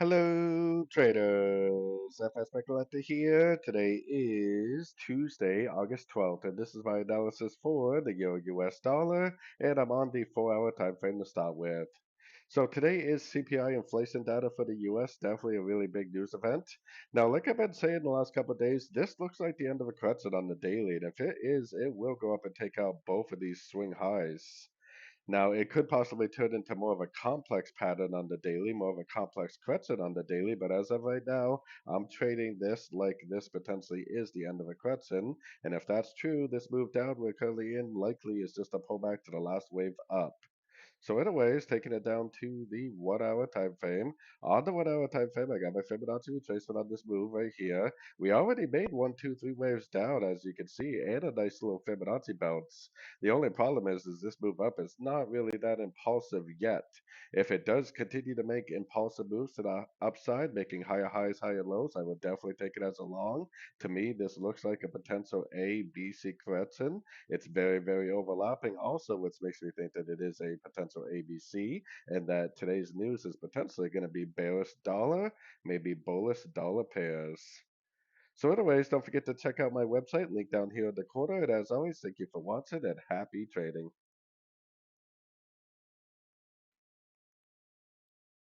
Hello, traders. FX Pip Collector here. Today is Tuesday, August 12th, and this is my analysis for the Euro US dollar, and I'm on the 4-hour time frame to start with. So today is CPI inflation data for the US, definitely a really big news event. Now, like I've been saying the last couple of days, this looks like the end of a correction on the daily, and if it is, it will go up and take out both of these swing highs. Now, it could possibly turn into more of a complex pattern on the daily, more of a complex correction on the daily, but as of right now, I'm trading this like this potentially is the end of a correction. And if that's true, this move down we're currently in likely is just a pullback to the last wave up. So anyways, taking it down to the 1 hour time frame. On the 1 hour time frame, I got my Fibonacci retracement on this move right here. We already made one, two, three waves down, as you can see, and a nice little Fibonacci bounce. The only problem is this move up is not really that impulsive yet. If it does continue to make impulsive moves to the upside, making higher highs, higher lows, I would definitely take it as a long. To me, this looks like a potential A, B, C correction. It's very, very overlapping. Also, which makes me think that it is a potential ABC, and that today's news is potentially going to be bearish dollar, maybe bullish dollar pairs. So, anyways, don't forget to check out my website, link down here in the corner. And as always, thank you for watching and happy trading.